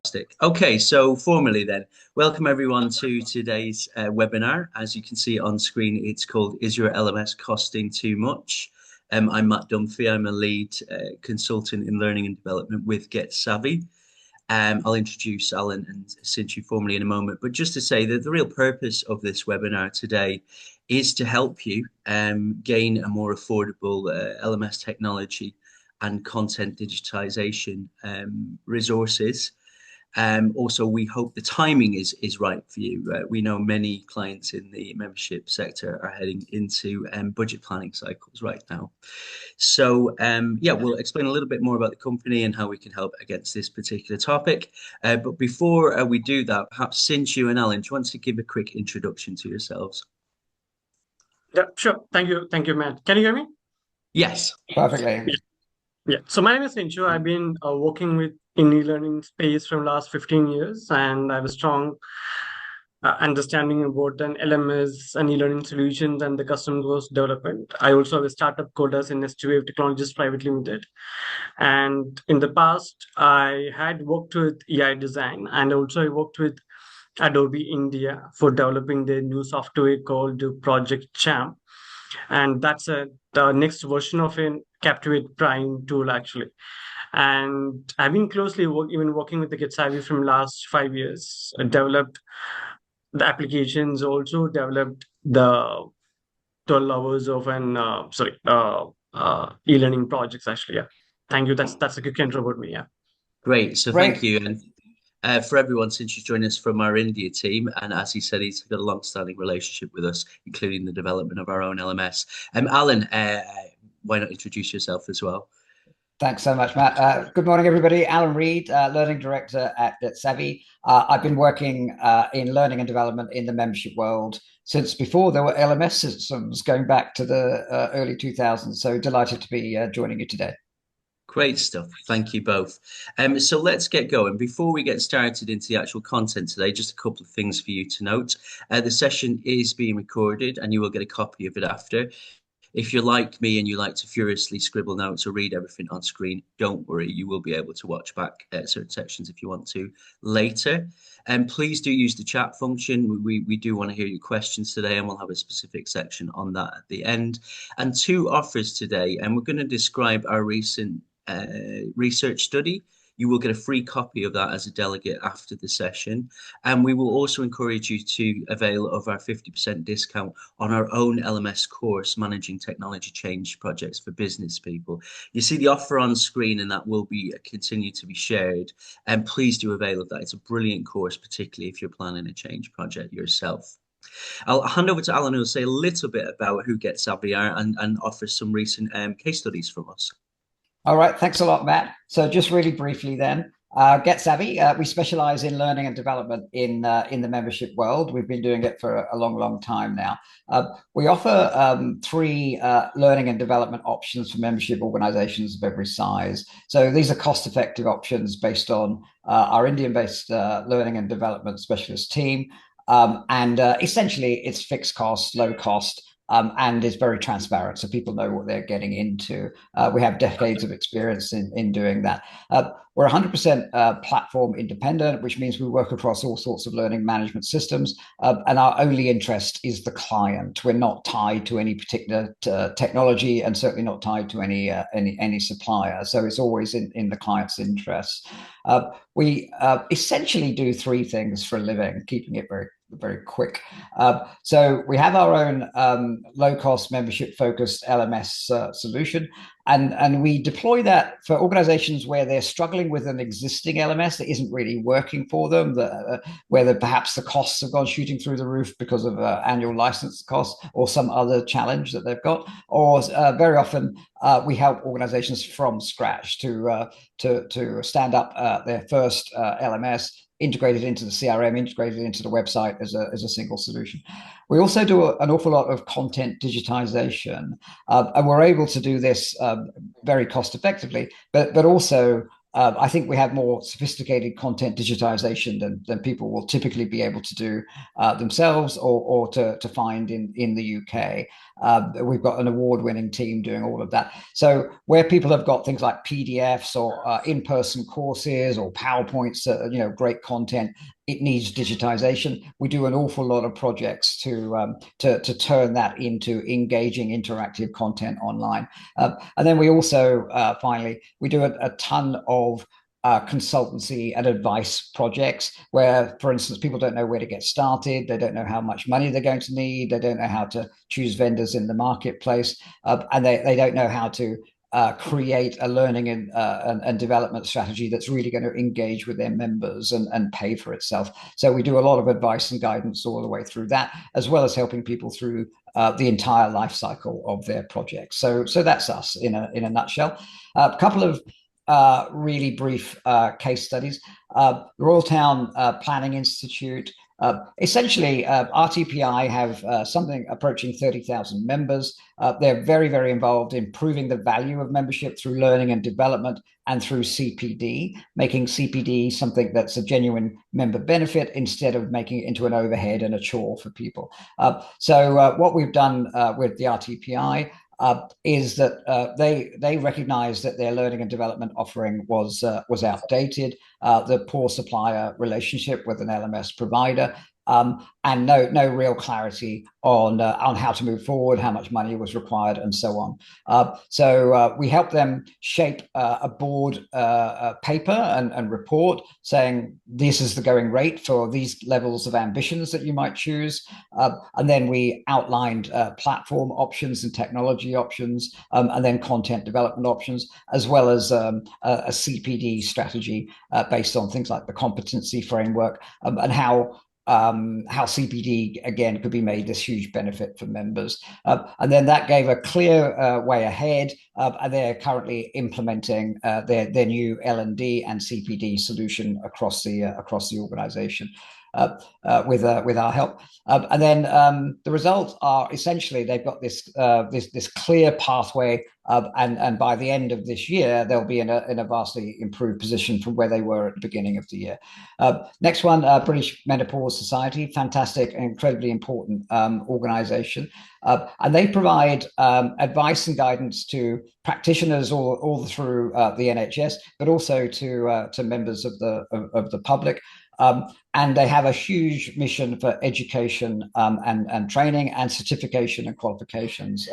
Fantastic. Okay, so formally then, welcome everyone to today's webinar. As you can see on screen, it's called Is Your LMS Costing Too Much? I'm Matt Dunphy. I'm a lead consultant in learning and development with Get Savvy. I'll introduce Alan and Sinchu formally in a moment, but just to say that the real purpose of this webinar today is to help you gain a more affordable LMS technology and content digitization resources. Also, we hope the timing is right for you. We know many clients in the membership sector are heading into budget planning cycles right now. So, yeah, we'll explain a little bit more about the company and how we can help against this particular topic. But before we do that, perhaps Sinchu and Alan, do you want to give a quick introduction to yourselves? Yeah, sure. Thank you, Matt. Can you hear me? Yes. Perfectly. Yeah. So my name is Inchu. I've been working with in e-learning space from last 15 years, and I have a strong understanding about an LMS and e-learning solutions and the custom course development. I also have a startup called as Wave Technologies Private Limited. And in the past, I had worked with AI design, and also I worked with Adobe India for developing their new software called Project Champ. And that's the next version of an Captivate Prime tool, actually. And I've been closely even working with the Get Savvy from last 5 years. I developed the applications, also developed the 12 hours of an e-learning projects, actually. Yeah. Thank you. That's a quick intro about me. Yeah. Great. So thank Great. you. And for everyone, since you joined us from our India team, and as he said, he's got a long-standing relationship with us, including the development of our own LMS. Alan, why not introduce yourself as well? Thanks so much, Matt. Good morning, everybody. Alan Reed, Learning Director at Get Savvy. I've been working in learning and development in the membership world since before there were LMS systems, going back to the early 2000s. So delighted to be joining you today. Great stuff. Thank you both. So let's get going. Before we get started into the actual content today, just a couple of things for you to note. The session is being recorded and you will get a copy of it after. If you're like me and you like to furiously scribble notes or read everything on screen, don't worry, you will be able to watch back certain sections if you want to later. And please do use the chat function. We do want to hear your questions today, and we'll have a specific section on that at the end. And two offers today, and we're going to describe our recent research study. You will get a free copy of that as a delegate after the session. And we will also encourage you to avail of our 50% discount on our own LMS course, Managing Technology Change Projects for Business People. You see the offer on screen, and that will be continue to be shared. And please do avail of that. It's a brilliant course, particularly if you're planning a change project yourself. I'll hand over to Alan, who will say a little bit about who Get Savvy are and offer some recent case studies from us. All right, thanks a lot, Matt. So just really briefly then, Get Savvy, we specialize in learning and development in the membership world. We've been doing it for a long, long time now. We offer three learning and development options for membership organizations of every size. So these are cost-effective options based on our Indian-based learning and development specialist team. And essentially, it's fixed cost, low cost, and is very transparent, so people know what they're getting into. We have decades of experience in doing that. We're 100% platform independent, which means we work across all sorts of learning management systems, and our only interest is the client. We're not tied to any particular technology, and certainly not tied to any supplier. So it's always in the client's interests. We essentially do three things for a living, keeping it very quick. So we have our own low-cost membership-focused LMS solution, and we deploy that for organizations where they're struggling with an existing LMS that isn't really working for them, where perhaps the costs have gone shooting through the roof because of annual license costs or some other challenge that they've got. Or very often we help organizations from scratch to stand up their first LMS, integrated into the CRM, integrated into the website as a single solution. We also do an awful lot of content digitization, and we're able to do this very cost effectively, but also I think we have more sophisticated content digitization than people will typically be able to do themselves or to find in the UK. We've got an award-winning team doing all of that. So where people have got things like PDFs or in-person courses or PowerPoints, great content, it needs digitization. We do an awful lot of projects to turn that into engaging, interactive content online. And then we also, finally, we do a ton of consultancy and advice projects where, for instance, people don't know where to get started. They don't know how much money they're going to need. They don't know how to choose vendors in the marketplace. And they don't know how to create a learning and development strategy that's really going to engage with their members and pay for itself. So we do a lot of advice and guidance all the way through that, as well as helping people through the entire life cycle of their project. So that's us in a nutshell. A couple of really brief case studies. The Royal Town Planning Institute. Essentially, RTPI have something approaching 30,000 members. They're very, very involved in proving the value of membership through learning and development and through CPD, making CPD something that's a genuine member benefit instead of making it into an overhead and a chore for people. So what we've done with the RTPI is that they recognize that their learning and development offering was outdated, the poor supplier relationship with an LMS provider, and no real clarity on how to move forward, how much money was required, and so on. So we helped them shape a board paper and report saying this is the going rate for these levels of ambitions that you might choose. And then we outlined platform options and technology options, and then content development options, as well as a CPD strategy based on things like the competency framework, and how CPD, again, could be made this huge benefit for members. And then that gave a clear way ahead. And they're currently implementing their new L&D and CPD solution across the organization. With our help, and then the results are essentially they've got this clear pathway, and by the end of this year they'll be in a vastly improved position from where they were at the beginning of the year. Next one, British Menopause Society, fantastic and incredibly important organization, and they provide advice and guidance to practitioners all through the NHS, but also to members of the public. And they have a huge mission for education and training and certification and qualifications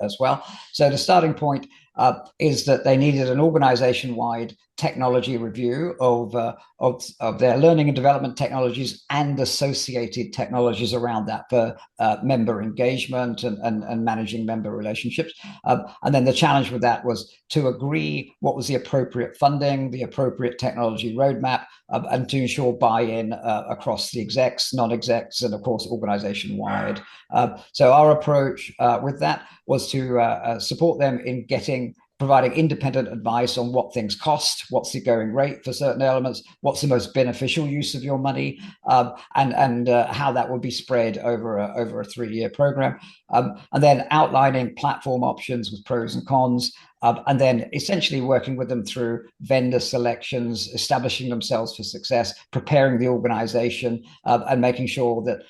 as well. So the starting point is that they needed an organization-wide technology review of their learning and development technologies and associated technologies around that for member engagement and managing member relationships. And then the challenge with that was to agree what was the appropriate funding, the appropriate technology roadmap, and to ensure buy-in across the execs, non-execs, and of course organization-wide. So our approach with that was to support them in providing independent advice on what things cost, what's the going rate for certain elements, what's the most beneficial use of your money, and how that will be spread over a 3-year program, and then outlining platform options with pros and cons. And then essentially working with them through vendor selections, establishing themselves for success, preparing the organization, and making sure that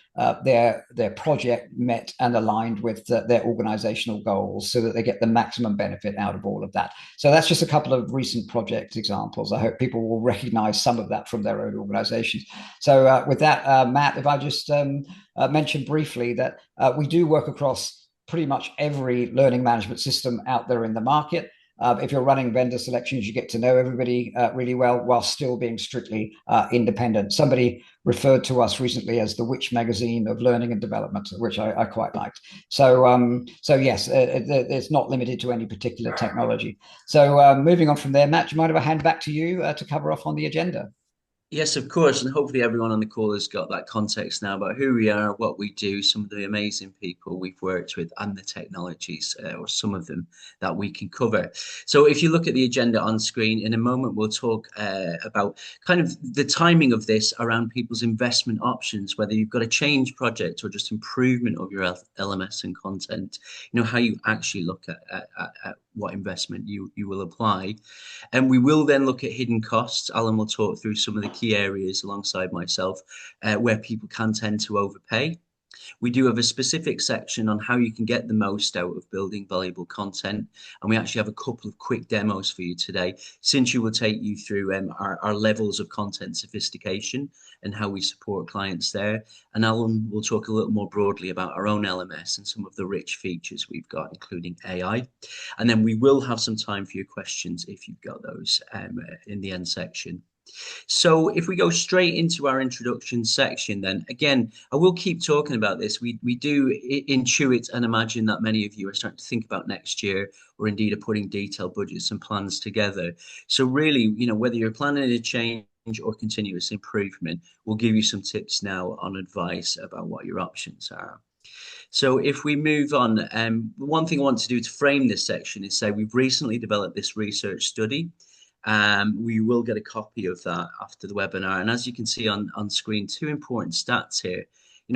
their project met and aligned with their organizational goals so that they get the maximum benefit out of all of that. So that's just a couple of recent project examples. I hope people will recognize some of that from their own organizations. So with that, Matt, if I just mention briefly that we do work across pretty much every learning management system out there in the market. If you're running vendor selections, you get to know everybody really well while still being strictly independent. Somebody referred to us recently as the Witch magazine of learning and development, which I quite liked. So yes, it's not limited to any particular technology. So moving on from there, Matt, do you mind if I hand back to you to cover off on the agenda? Yes, of course. And hopefully everyone on the call has got that context now about who we are, what we do, some of the amazing people we've worked with, and the technologies, or some of them, that we can cover. So if you look at the agenda on screen, in a moment, we'll talk about kind of the timing of this around people's investment options, whether you've got a change project or just improvement of your LMS and content, how you actually look at what investment you will apply. And we will then look at hidden costs. Alan will talk through some of the key areas alongside myself where people can tend to overpay. We do have a specific section on how you can get the most out of building valuable content. And we actually have a couple of quick demos for you today. Cinzia will take you through our levels of content sophistication and how we support clients there. And Alan will talk a little more broadly about our own LMS and some of the rich features we've got, including AI. And then we will have some time for your questions if you've got those in the end section. So if we go straight into our introduction section, then again, I will keep talking about this. We do intuit and imagine that many of you are starting to think about next year, or indeed are putting detailed budgets and plans together. So really, whether you're planning a change or continuous improvement, we'll give you some tips now on advice about what your options are. So if we move on, one thing I want to do to frame this section is say we've recently developed this research study. We will get a copy of that after the webinar. And as you can see on screen, two important stats here.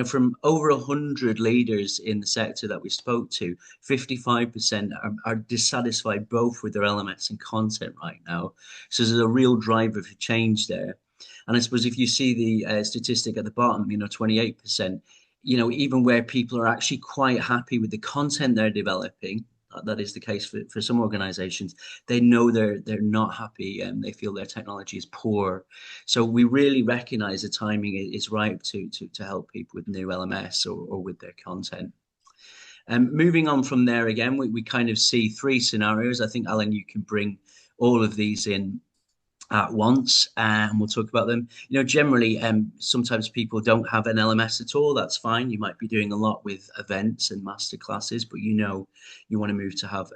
From over 100 leaders in the sector that we spoke to, 55% are dissatisfied both with their LMS and content right now. So there's a real driver for change there. And I suppose if you see the statistic at the bottom, 28%, even where people are actually quite happy with the content they're developing, that is the case for some organizations, they know they're not happy and they feel their technology is poor. So we really recognize the timing is right to help people with new LMS or with their content. Moving on from there again, we kind of see three scenarios. I think, Alan, you can bring all of these in at once, and we'll talk about them. Generally, sometimes people don't have an LMS at all. That's fine. You might be doing a lot with events and master classes, but you want to move to have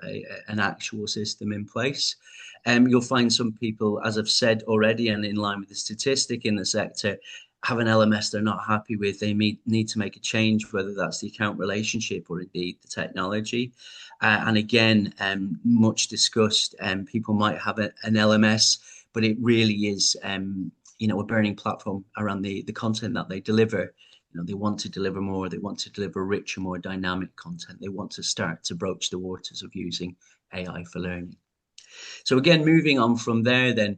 an actual system in place. You'll find some people, as I've said already, and in line with the statistic in the sector, have an LMS they're not happy with. They need to make a change, whether that's the account relationship or indeed the technology. And again, much discussed, people might have an LMS, but it really is, a burning platform around the content that they deliver. They want to deliver more. They want to deliver richer, more dynamic content. They want to start to broach the waters of using AI for learning. So again, moving on from there then,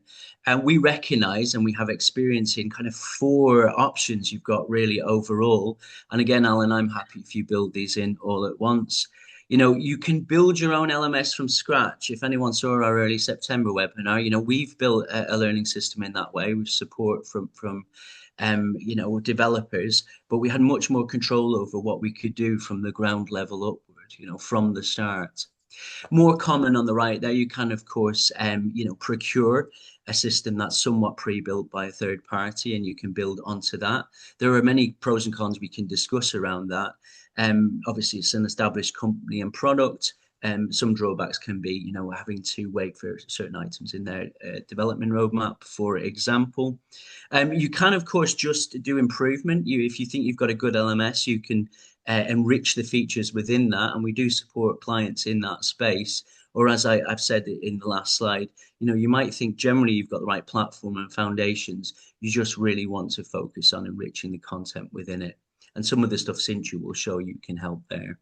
we recognize and we have experience in kind of four options you've got really overall. And again, Alan, I'm happy if you build these in all at once. You can build your own LMS from scratch. If anyone saw our early September webinar, we've built a learning system in that way with support from developers, but we had much more control over what we could do from the ground level upward, from the start. More common on the right there, you can, of course, procure a system that's somewhat pre-built by a third party, and you can build onto that. There are many pros and cons we can discuss around that. Obviously, it's an established company and product. Some drawbacks can be, having to wait for certain items in their development roadmap, for example. You can, of course, just do improvement. If you think you've got a good LMS, you can enrich the features within that, and we do support clients in that space. Or as I've said in the last slide, you might think generally you've got the right platform and foundations. You just really want to focus on enriching the content within it. And some of the stuff Cinzia will show you can help there.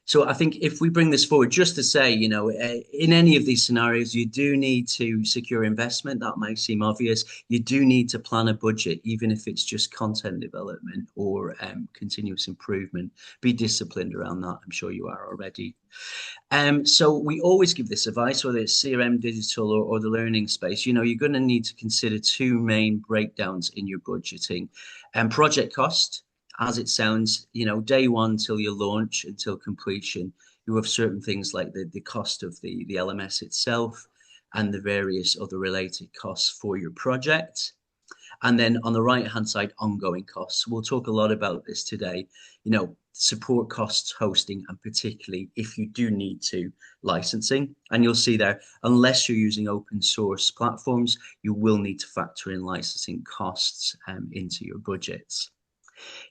So I think if we bring this forward, just to say, in any of these scenarios, you do need to secure investment. That might seem obvious. You do need to plan a budget, even if it's just content development or continuous improvement. Be disciplined around that. I'm sure you are already. So we always give this advice, whether it's CRM, digital, or the learning space. You're going to need to consider two main breakdowns in your budgeting. Project cost. As it sounds, day one till you launch, until completion, you have certain things like the cost of the LMS itself and the various other related costs for your project. And then on the right-hand side, ongoing costs. We'll talk a lot about this today, support costs, hosting, and particularly if you do need to, licensing. And you'll see there, unless you're using open source platforms, you will need to factor in licensing costs into your budgets.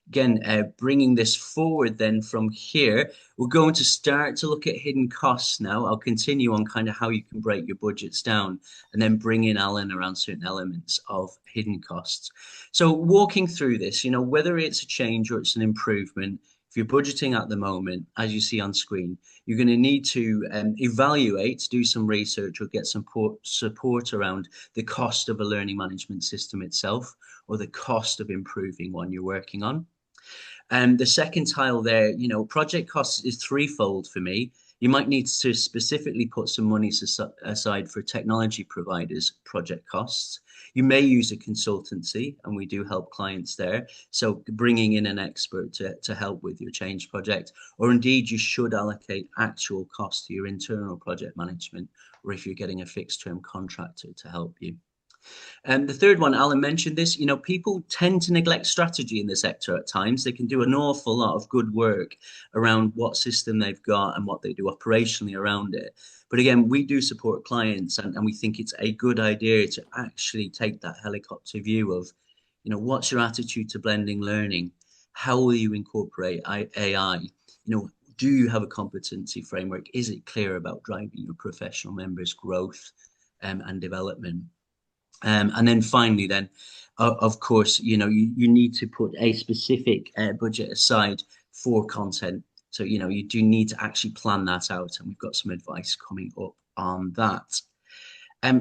Again, bringing this forward then from here, we're going to start to look at hidden costs now. I'll continue on kind of how you can break your budgets down and then bring in Alan around certain elements of hidden costs. So walking through this, whether it's a change or it's an improvement, if you're budgeting at the moment, as you see on screen, you're going to need to evaluate, do some research, or get some support around the cost of a learning management system itself, or the cost of improving one you're working on. And the second tile there, you know, project costs is threefold for me. You might need to specifically put some money aside for technology providers' project costs. You may use a consultancy, and we do help clients there. So bringing in an expert to help with your change project, or indeed you should allocate actual cost to your internal project management, or if you're getting a fixed term contractor to help you. And the third one, Alan mentioned this, you know, people tend to neglect strategy in the sector at times. They can do an awful lot of good work around what system they've got and what they do operationally around it. But again, we do support clients, and we think it's a good idea to actually take that helicopter view of, you know, what's your attitude to blending learning? How will you incorporate AI? You know, do you have a competency framework? Is it clear about driving your professional members' growth and development? And then finally, then, of course, you know, you need to put a specific budget aside for content. So, you know, you do need to actually plan that out. And we've got some advice coming up on that.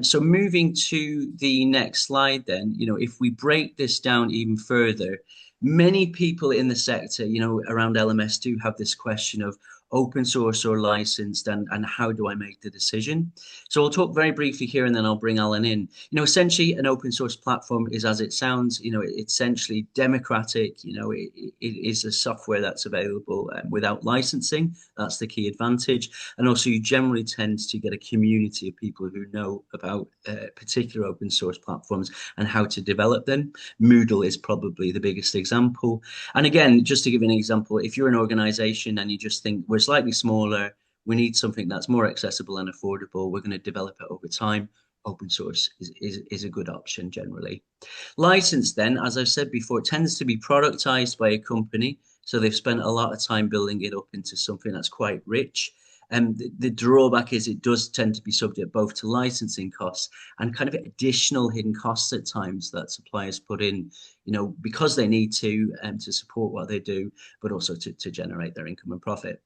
So moving to the next slide, then, you know, if we break this down even further, many people in the sector, you know, around LMS do have this question of open source or licensed, and how do I make the decision? So I'll talk very briefly here, and then I'll bring Alan in. You know, essentially an open source platform is, as it sounds, you know, it's essentially democratic. You know, it is a software that's available without licensing. That's the key advantage. And also you generally tend to get a community of people who know about particular open source platforms and how to develop them. Moodle is probably the biggest example. And again, just to give an example, if you're an organization and you just think we're slightly smaller, we need something that's more accessible and affordable, we're going to develop it over time, open source is a good option generally. License then, as I've said before, it tends to be productized by a company. So they've spent a lot of time building it up into something that's quite rich. And the drawback is it does tend to be subject both to licensing costs and kind of additional hidden costs at times that suppliers put in, you know, because they need to support what they do, but also to generate their income and profit.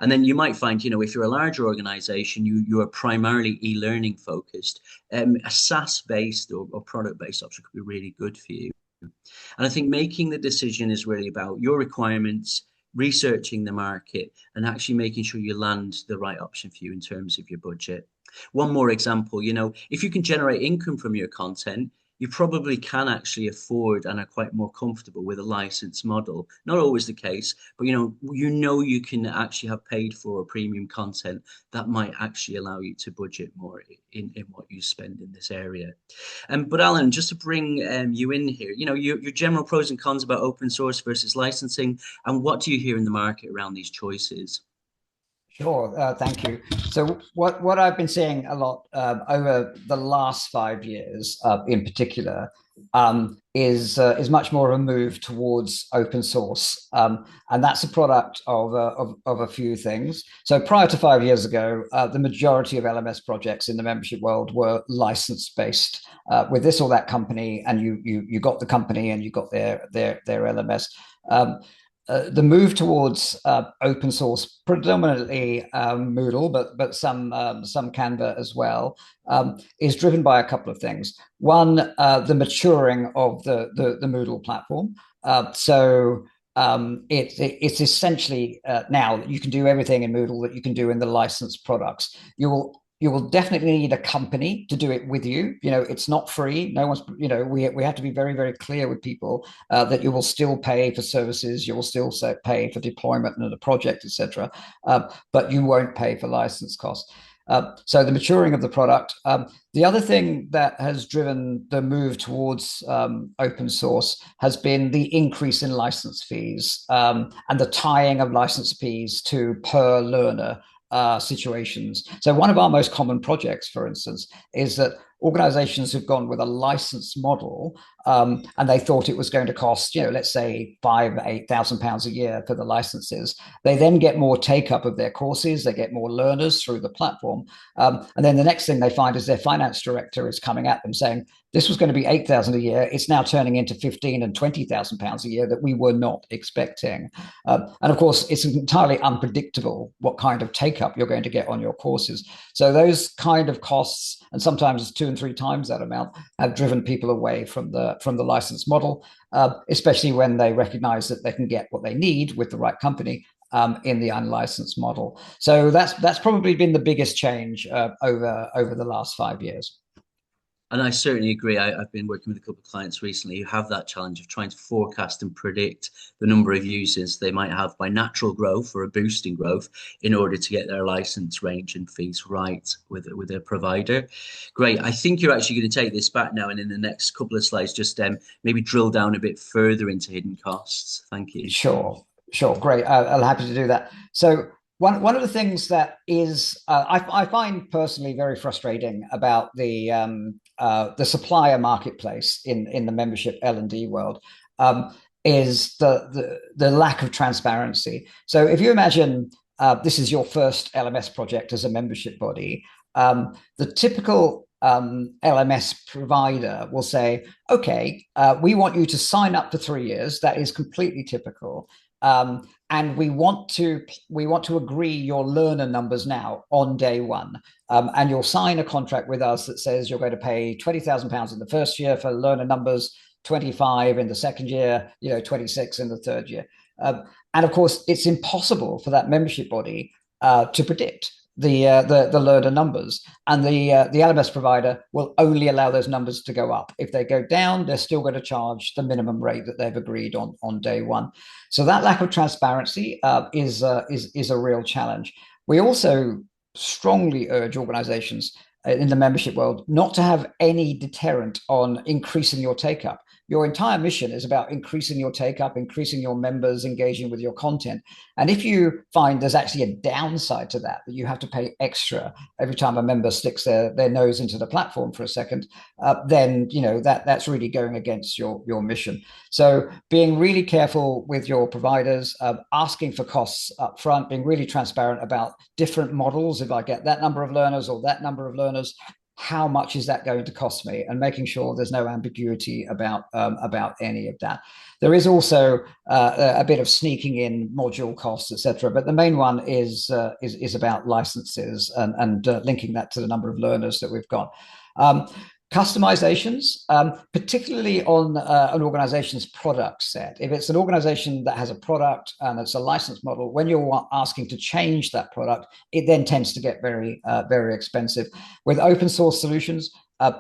And then you might find, you know, if you're a larger organization, you are primarily e-learning focused, a SaaS-based or product-based option could be really good for you. And I think making the decision is really about your requirements, researching the market, and actually making sure you land the right option for you in terms of your budget. One more example, you know, if you can generate income from your content, you probably can actually afford and are quite more comfortable with a license model. Not always the case, but you know you can actually have paid for or premium content that might actually allow you to budget more in what you spend in this area. But Alan, just to bring you in here, you know, your general pros and cons about open source versus licensing, and what do you hear in the market around these choices? Sure, thank you. So what I've been seeing a lot over the last 5 years, in particular, is much more of a move towards open source, and that's a product of a few things. So prior to 5 years ago, the majority of LMS projects in the membership world were license based, with this or that company, and you got the company and you got their LMS. The move towards open source, predominantly Moodle, but some Canva as well, is driven by a couple of things. One, the maturing of the Moodle platform. It's essentially now you can do everything in Moodle that you can do in the licensed products. You will definitely need a company to do it with you. You know, it's not free. No one's, you know, we have to be very, very clear with people that you will still pay for services, you will still pay for deployment and the project, etc. But you won't pay for license costs. So the maturing of the product. The other thing that has driven the move towards open source has been the increase in license fees, and the tying of license fees to per learner situations. So one of our most common projects, for instance, is that organizations who've gone with a license model and they thought it was going to cost, let's say £5,000 to £8,000 a year for the licenses. They then get more take up of their courses, they get more learners through the platform, and then the next thing they find is their finance director is coming at them saying, this was going to be 8,000 a year. It's now turning into 15 and 20,000 pounds a year that we were not expecting. And of course, it's entirely unpredictable what kind of take up you're going to get on your courses. So those kind of costs, and sometimes 2 and 3 times that amount, have driven people away from the license model, especially when they recognize that they can get what they need with the right company in the unlicensed model. So that's probably been the biggest change over the last 5 years. And I certainly agree. I've been working with a couple of clients recently who have that challenge of trying to forecast and predict the number of users they might have by natural growth or a boost in growth in order to get their license range and fees right with their provider. Great. I think you're actually going to take this back now, and in the next couple of slides, just maybe drill down a bit further into hidden costs. Thank you. Sure. Great. I'm happy to do that. So one of the things that is I find personally very frustrating about the supplier marketplace in the membership L&D world is the lack of transparency. So if you imagine this is your first LMS project as a membership body, the typical LMS provider will say, okay, we want you to sign up for 3 years. That is completely typical. And we want to agree your learner numbers now on day one. And you'll sign a contract with us that says you're going to pay £20,000 in the first year for learner numbers, 25 in the second year, 26 in the third year. And of course, it's impossible for that membership body to predict the learner numbers, and the LMS provider will only allow those numbers to go up. If they go down, they're still going to charge the minimum rate that they've agreed on day one. So that lack of transparency is a real challenge. We also strongly urge organizations in the membership world not to have any deterrent on increasing your take up. Your entire mission is about increasing your take up, increasing your members engaging with your content. And if you find there's actually a downside to that you have to pay extra every time a member sticks their nose into the platform for a second, then that's really going against your mission. So being really careful with your providers, asking for costs up front, being really transparent about different models. If I get that number of learners or that number of learners, how much is that going to cost me, and making sure there's no ambiguity about any of that. There is also a bit of sneaking in module costs, etc. But the main one is about licenses and linking that to the number of learners that we've got. Customizations, particularly on an organization's product set. If it's an organization that has a product and it's a license model, when you're asking to change that product, it then tends to get very, very expensive. With open source solutions,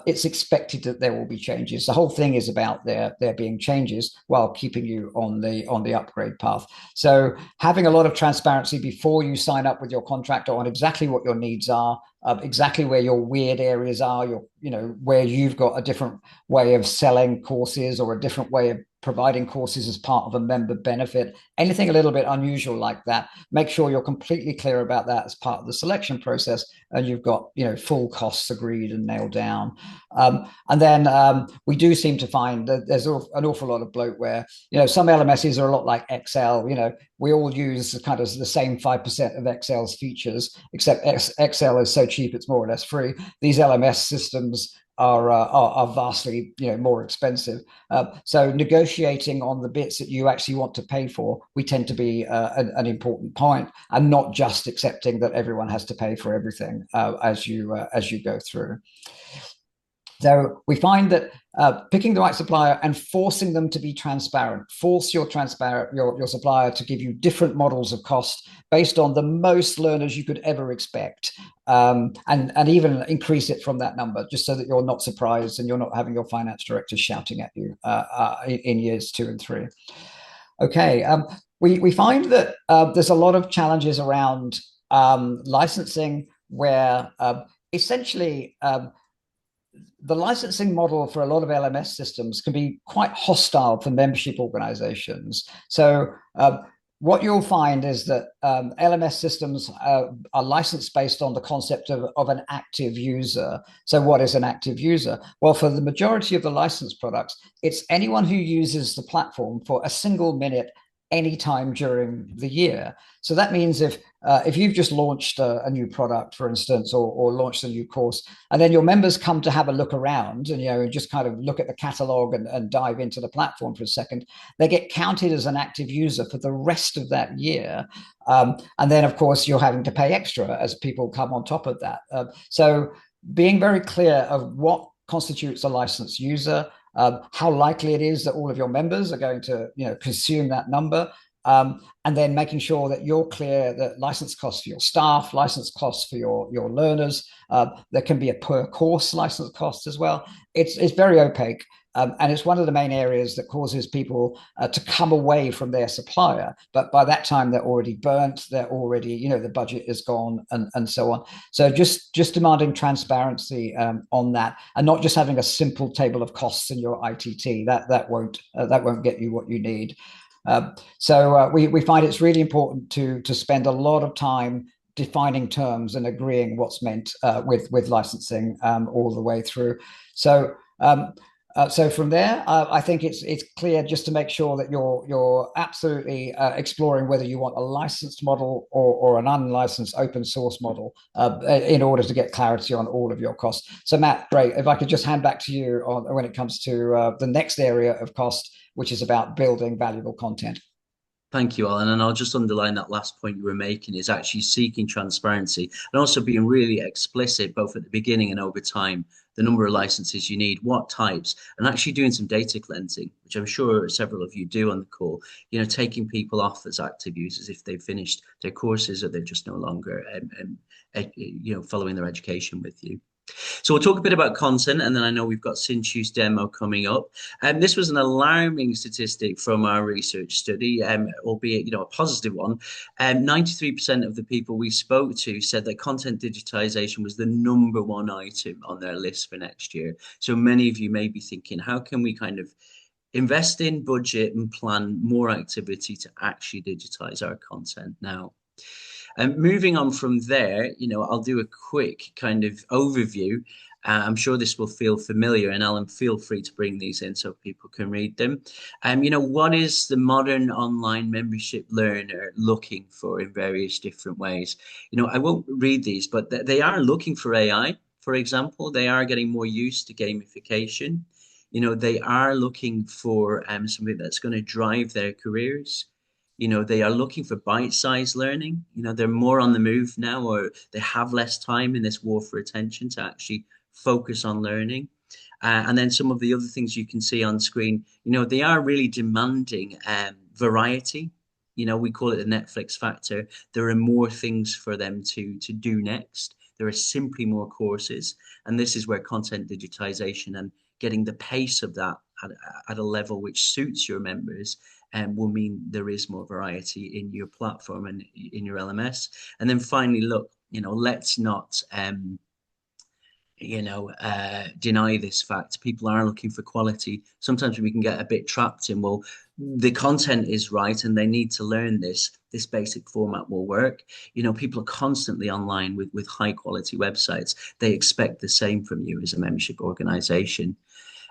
it's expected that there will be changes. The whole thing is about there being changes while keeping you on the upgrade path. So having a lot of transparency before you sign up with your contractor on exactly what your needs are, exactly where your weird areas are, where you've got a different way of selling courses or a different way of providing courses as part of a member benefit, anything a little bit unusual like that, make sure you're completely clear about that as part of the selection process, and you've got full costs agreed and nailed down. And then we do seem to find that there's an awful lot of bloatware. Some LMSs are a lot like Excel. We all use kind of the same 5% of Excel's features, except Excel is so cheap it's more or less free. These LMS systems are vastly more expensive. So negotiating on the bits that you actually want to pay for, we tend to be an important point, and not just accepting that everyone has to pay for everything as you go through. So we find that picking the right supplier and forcing them to be transparent, force your supplier to give you different models of cost based on the most learners you could ever expect, and even increase it from that number, just so that you're not surprised and you're not having your finance director shouting at you in years 2 and 3. Okay, we find that there's a lot of challenges around licensing where essentially the licensing model for a lot of LMS systems can be quite hostile for membership organizations. So what you'll find is that LMS systems are licensed based on the concept of an active user. So, what is an active user? Well, for the majority of the licensed products, it's anyone who uses the platform for a single minute anytime during the year. So that means if you've just launched a new product, for instance, or launched a new course, and then your members come to have a look around and just kind of look at the catalog and dive into the platform for a second, they get counted as an active user for the rest of that year. And then, of course, you're having to pay extra as people come on top of that. So being very clear of what constitutes a licensed user, how likely it is that all of your members are going to consume that number, and then making sure that you're clear that license costs for your staff, license costs for your learners. There can be a per course license cost as well. It's very opaque. And it's one of the main areas that causes people to come away from their supplier. But by that time, they're already burnt. They're already, the budget is gone and so on. So just demanding transparency on that, and not just having a simple table of costs in your ITT. That won't get you what you need. So we find it's really important to spend a lot of time defining terms and agreeing what's meant with licensing all the way through. So so from there, I think it's clear just to make sure that you're absolutely exploring whether you want a licensed model or an unlicensed open source model in order to get clarity on all of your costs. So Matt, great. If I could just hand back to you when it comes to the next area of cost, which is about building valuable content. Thank you, Alan. And I'll just underline that last point you were making is actually seeking transparency and also being really explicit, both at the beginning and over time, the number of licenses you need, what types, and actually doing some data cleansing, which I'm sure several of you do on the call, taking people off as active users if they've finished their courses or they're just no longer, following their education with you. So we'll talk a bit about content, and then I know we've got Sinchu's demo coming up. This was an alarming statistic from our research study, albeit a positive one. 93% of the people we spoke to said that content digitization was the #1 item on their list for next year. So many of you may be thinking, how can we kind of invest in budget and plan more activity to actually digitize our content now? And moving on from there, I'll do a quick kind of overview. I'm sure this will feel familiar, and Alan, feel free to bring these in so people can read them. What is the modern online membership learner looking for in various different ways? I won't read these, but they are looking for AI, for example. They are getting more used to gamification. They are looking for something that's going to drive their careers. They are looking for bite-sized learning. They're more on the move now, or they have less time in this war for attention to actually focus on learning. And then some of the other things you can see on screen, they are really demanding variety. We call it the Netflix factor. There are more things for them to do next. There are simply more courses. And this is where content digitization and getting the pace of that at a level which suits your members will mean there is more variety in your platform and in your LMS. And then finally, look, let's not deny this fact. People are looking for quality. Sometimes we can get a bit trapped in, well, the content is right and they need to learn this basic format will work. People are constantly online with high quality websites. They expect the same from you as a membership organization.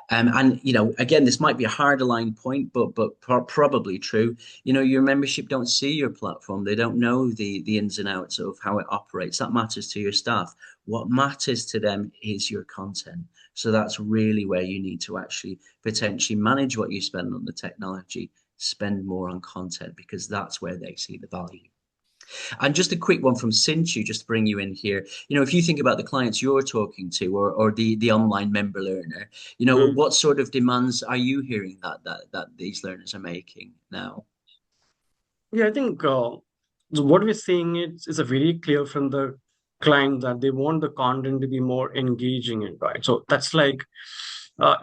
And again, this might be a hard line point, but probably true. Your membership don't see your platform. They don't know the ins and outs of how it operates. That matters to your staff. What matters to them is your content. So that's really where you need to actually potentially manage what you spend on the technology, spend more on content, because that's where they see the value. And just a quick one from Sinchu, just to bring you in here. If you think about the clients you're talking to, or the online member learner, what sort of demands are you hearing that these learners are making now? Yeah, I think what we're seeing is a very clear from the client that they want the content to be more engaging in, right? So that's like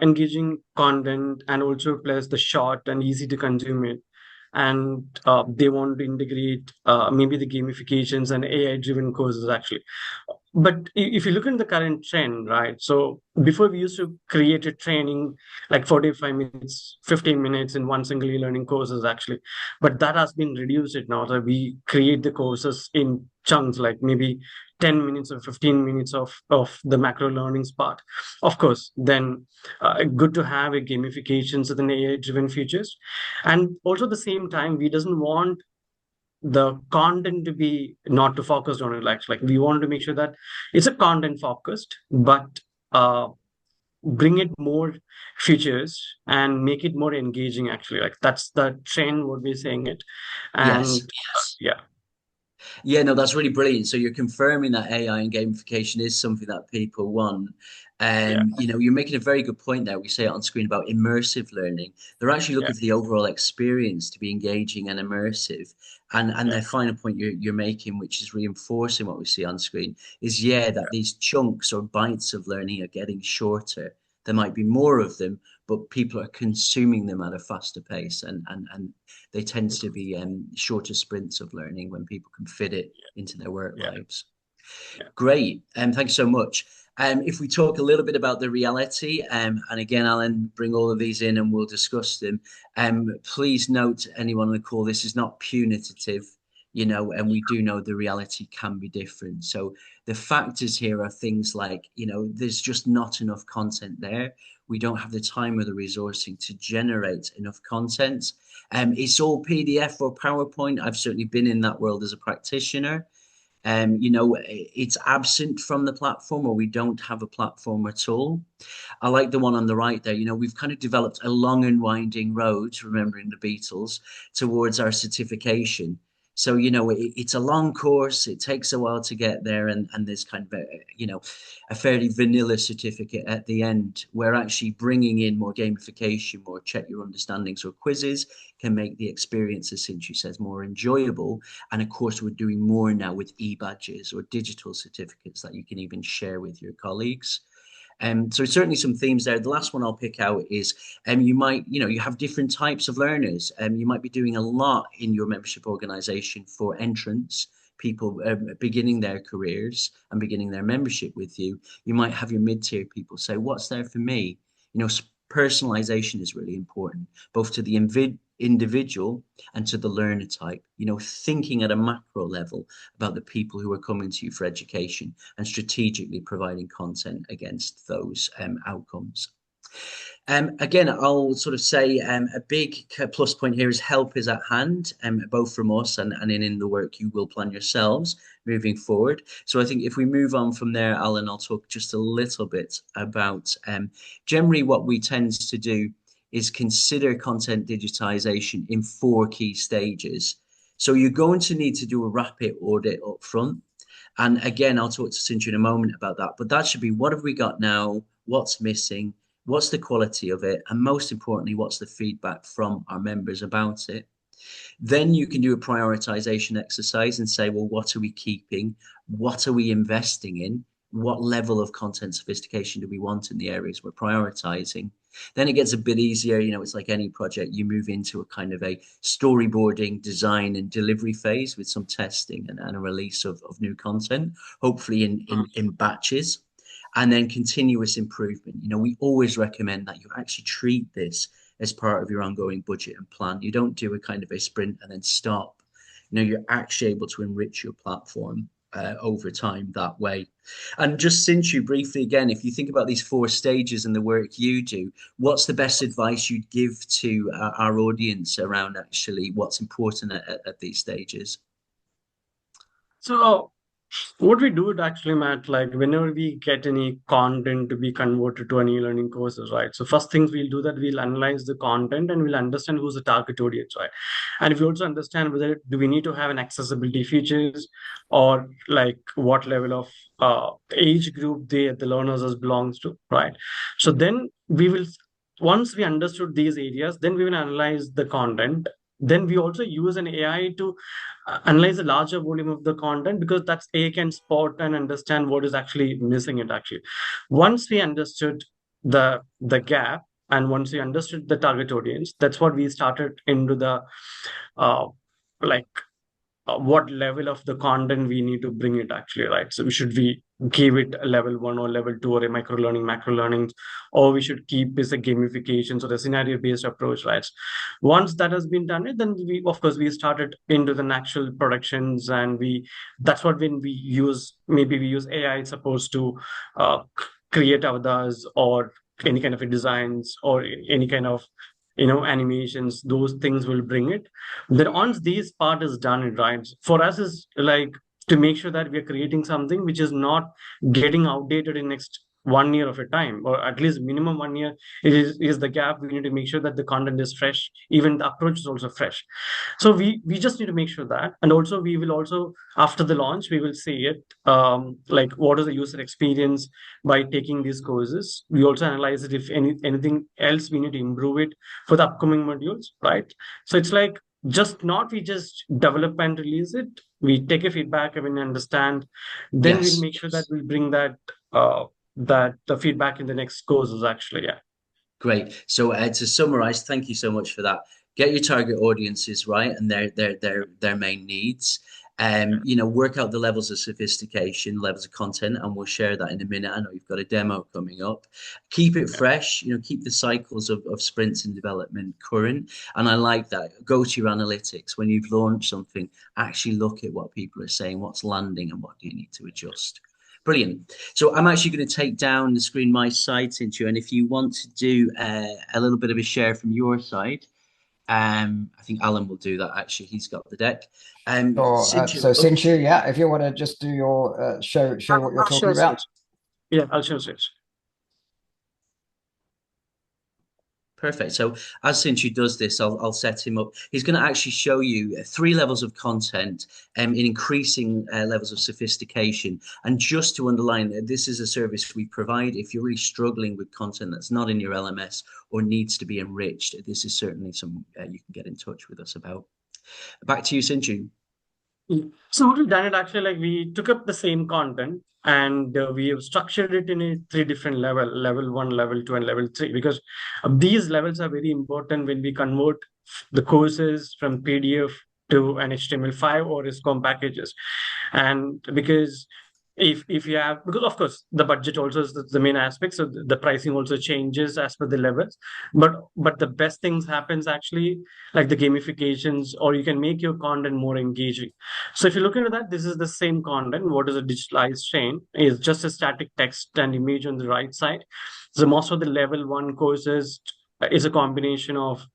engaging content, and also plus the short and easy to consume it. And they want to integrate maybe the gamifications and AI driven courses actually. But if you look at the current trend, right? So before we used to create a training like 45 minutes, 15 minutes in one single e-learning courses actually. But that has been reduced it now. So we create the courses in chunks, like maybe 10 minutes or 15 minutes of the macro learnings part. Of course, then good to have a gamifications with an AI-driven features. And also at the same time, we doesn't want the content to be not to focus on it, like we want to make sure that it's a content focused, but uh bring it more features and make it more engaging actually, like that's the trend what we're saying it. Yes. And yeah. Yeah, no, that's really brilliant. So you're confirming that AI and gamification is something that people want. Yeah. You're making a very good point there. We say it on screen about immersive learning. They're actually Yeah. looking for the overall experience to be engaging and immersive. And Yeah. the final point you're making, which is reinforcing what we see on screen, is yeah, that these chunks or bites of learning are getting shorter. There might be more of them, but people are consuming them at a faster pace, and they tend to be shorter sprints of learning when people can fit it into their work Yeah. lives. Yeah. Great. Thank you so much. If we talk a little bit about the reality, and again, Alan, bring all of these in and we'll discuss them. Please note, anyone on the call, this is not punitive, and we do know the reality can be different. So the factors here are things like, there's just not enough content there. We don't have the time or the resourcing to generate enough content. It's all PDF or PowerPoint. I've certainly been in that world as a practitioner. It's absent from the platform, or we don't have a platform at all. I like the one on the right there. We've kind of developed a long and winding road, remembering the Beatles, towards our certification. So, it's a long course. It takes a while to get there, and there's kind of a fairly vanilla certificate at the end. We're actually bringing in more gamification, more check your understandings or quizzes can make the experience, as Sinchu says, more enjoyable. And of course, we're doing more now with e-badges or digital certificates that you can even share with your colleagues. So certainly some themes there. The last one I'll pick out is you have different types of learners. You might be doing a lot in your membership organization for entrants, people beginning their careers and beginning their membership with you. You might have your mid-tier people say, what's there for me? Personalization is really important, both to the individual and to the learner type, thinking at a macro level about the people who are coming to you for education and strategically providing content against those outcomes. Again, I'll sort of say a big plus point here is help is at hand, both from us and in the work you will plan yourselves moving forward. So I think if we move on from there, Alan, I'll talk just a little bit about generally what we tend to do is consider content digitization in 4 key stages. So you're going to need to do a rapid audit up front. And again, I'll talk to Cintia in a moment about that. But that should be, what have we got now? What's missing? What's the quality of it? And most importantly, what's the feedback from our members about it? Then you can do a prioritization exercise and say, well, what are we keeping? What are we investing in? What level of content sophistication do we want in the areas we're prioritizing? Then it gets a bit easier. It's like any project, you move into a kind of a storyboarding, design, and delivery phase with some testing and a release of new content, hopefully in batches, and then continuous improvement. We always recommend that you actually treat this as part of your ongoing budget and plan. You don't do a kind of a sprint and then stop. You're actually able to enrich your platform over time that way. And just since you briefly, again, if you think about these 4 stages and the work you do, what's the best advice you'd give to our audience around actually what's important at these stages? So what we do it actually, Matt, like whenever we get any content to be converted to any learning courses, right? So first things we'll do that we'll analyze the content and we'll understand who's the target audience, right? And if we also understand whether do we need to have an accessibility features or like what level of age group the learners belongs to, right? So then we will, once we understood these areas, then we will analyze the content. Then we also use an AI to analyze a larger volume of the content, because that's AI can spot and understand what is actually missing it actually. Once we understood the gap and once we understood the target audience, that's what we started into the uh, like what level of the content we need to bring it actually, right? So we should be give it a level 1 or level 2 or a micro learning, macro learning, or we should keep this a gamification, so the scenario based approach, right? Once that has been done, then we, of course, we started into the actual productions, and that's what when we use, maybe we use AI supposed to create avatars or any kind of a designs or any kind of animations. Those things will bring it. Then once this part is done, right, for us is like to make sure that we are creating something which is not getting outdated in next 1 year of a time, or at least minimum 1 year is the gap. We need to make sure that the content is fresh, even the approach is also fresh. So we just need to make sure that. And also we will also, after the launch, we will see it, like what is the user experience by taking these courses. We also analyze it, if anything else we need to improve it for the upcoming modules, right? So it's like, just not we just develop and release it, we take a feedback and we understand, then we'll Yes. make sure that we'll bring that the feedback in the next courses actually. Yeah. Great. So to summarize, thank you so much for that. Get your target audiences right and their main needs. Work out the levels of sophistication, levels of content, and we'll share that in a minute. I know you've got a demo coming up. Keep it fresh, keep the cycles of sprints and development current. And I like that. Go to your analytics. When you've launched something, actually look at what people are saying, what's landing, and what do you need to adjust. Brilliant. So I'm actually going to take down the screen my side, Cinchu, and if you want to do a little bit of a share from your side, I think Alan will do that. Actually, he's got the deck. Cinchu, So Sinshu, yeah, if you want to just do your show what you're talking about. Yeah, I'll show it. perfect. So as Cinchu does this, I'll set him up. He's going to actually show you 3 levels of content in increasing levels of sophistication. And just to underline that this is a service we provide. If you're really struggling with content that's not in your LMS or needs to be enriched, this is certainly something you can get in touch with us about. Back to you, Cinchu. So what we've done it actually, like we took up the same content and we have structured it in a 3 different level 1, level 2, and level 3, because these levels are very important when we convert the courses from PDF to an HTML5 or ISCOM packages. And because if you have, because of course the budget also is the main aspect, so the pricing also changes as per the levels, but the best things happens actually, like the gamifications, or you can make your content more engaging. So if you look into that, this is the same content. What is a digitalized chain is just a static text and image on the right side. So most of the level 1 courses is a combination of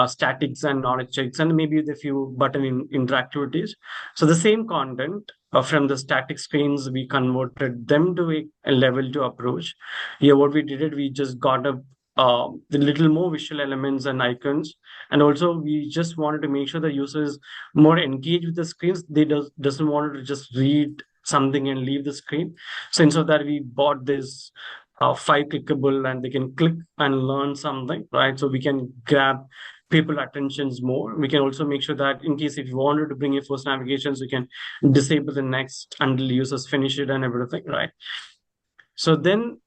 statics and knowledge checks, and maybe with a few button interactivities. So the same content from the static screens, we converted them to a level 2 approach. Here, what we did, we just got the little more visual elements and icons, and also we just wanted to make sure the users more engaged with the screens. They doesn't want to just read something and leave the screen. So instead of that, we bought this 5 clickable, and they can click and learn something, right? So we can grab people attentions more. We can also make sure that in case if you wanted to bring in force navigations, we can disable the next until users finish it and everything, right? So then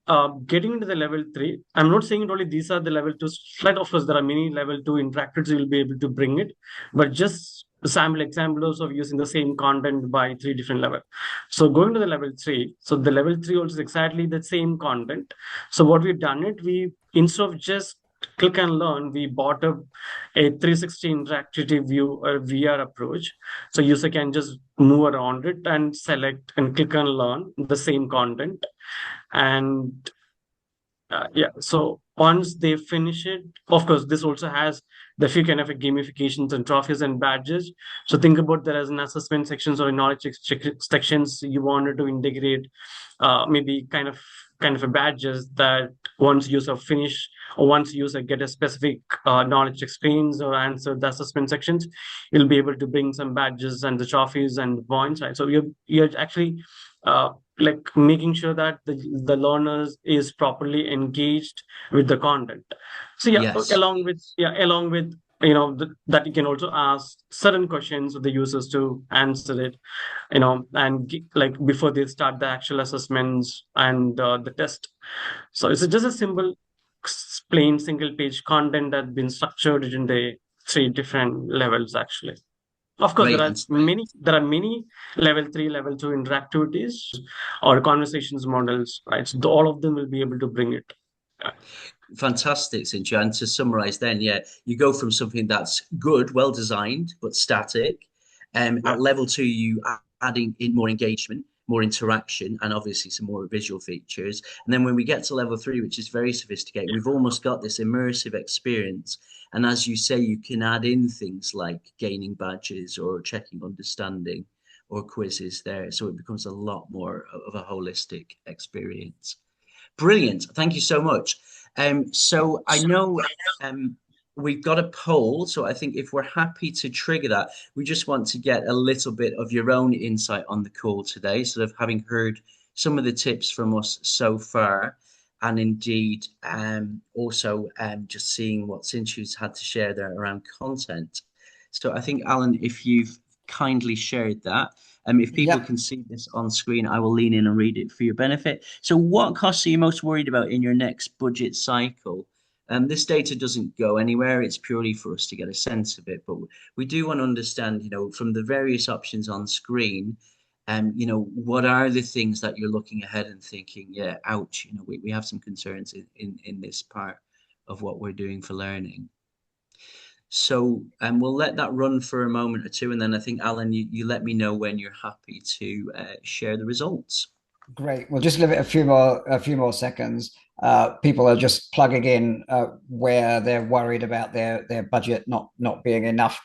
getting into the level 3, I'm not saying it only these are the level 2 slide. Of course, there are many level 2 interactors you will be able to bring it, but just sample examples of using the same content by 3 different levels. So going to the level 3, so the level 3 also is exactly the same content. So what we've done it, we instead of just click and learn, we bought a 360 interactive view or VR approach. So user can just move around it and select and click and learn the same content. And yeah, so once they finish it, of course, this also has the few kind of gamifications and trophies and badges. So think about there as an assessment sections or knowledge sections you wanted to integrate, maybe kind of a badges that once user finish or once user get a specific knowledge screens or answer the assessment sections, you'll be able to bring some badges and the trophies and points, right? So you're actually like making sure that the learners is properly engaged with the content. So yeah, Yes. along with that you can also ask certain questions of the users to answer it, and like before they start the actual assessments and the test. So it's just a simple plain single page content that's been structured in the 3 different levels actually. Of course, Great. there are many level 3, level 2 interactivities or conversations models, right? So all of them will be able to bring it. Fantastic, Sincha. And to summarize then, yeah, you go from something that's good, well designed, but static. Yeah. At level two, you adding in more engagement, more interaction, and obviously some more visual features. And then when we get to level three, which is very sophisticated, we've almost got this immersive experience. And as you say, you can add in things like gaining badges or checking understanding or quizzes there. So it becomes a lot more of a holistic experience. Brilliant. Thank you so much. So I know we've got a poll. So I think if we're happy to trigger that, we just want to get a little bit of your own insight on the call today, sort of having heard some of the tips from us so far, and indeed also just seeing what Sinchu's had to share there around content. So I think, Alan, if you've kindly shared that. If people Yep. can see this on screen, I will lean in and read it for your benefit. So, what costs are you most worried about in your next budget cycle? This data doesn't go anywhere. It's purely for us to get a sense of it. But we do want to understand, from the various options on screen, what are the things that you're looking ahead and thinking, yeah, ouch, we have some concerns in this part of what we're doing for learning. So we'll let that run for a moment or two, and then I think, Alan, you let me know when you're happy to share the results. Great. We'll just give it a few more seconds. People are just plugging in where they're worried about their budget not being enough.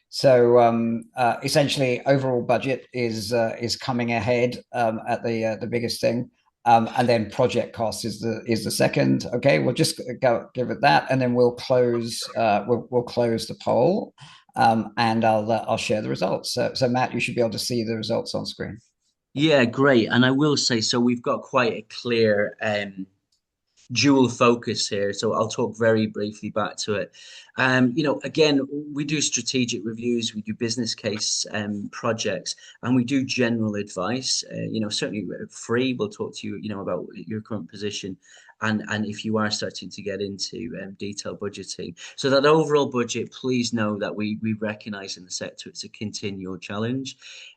So essentially, overall budget is coming ahead at the biggest thing, and then project cost is the second. Okay, we'll just go give it that, and then we'll close the poll, and I'll share the results. So Matt, you should be able to see the results on screen. Yeah, great. And I will say, so we've got quite a clear dual focus here. So I'll talk very briefly back to it. Again, we do strategic reviews, we do business case projects, and we do general advice. Certainly free. We'll talk to you, about your current position. And if you are starting to get into detailed budgeting, so that overall budget, please know that we recognise in the sector it's a continual challenge.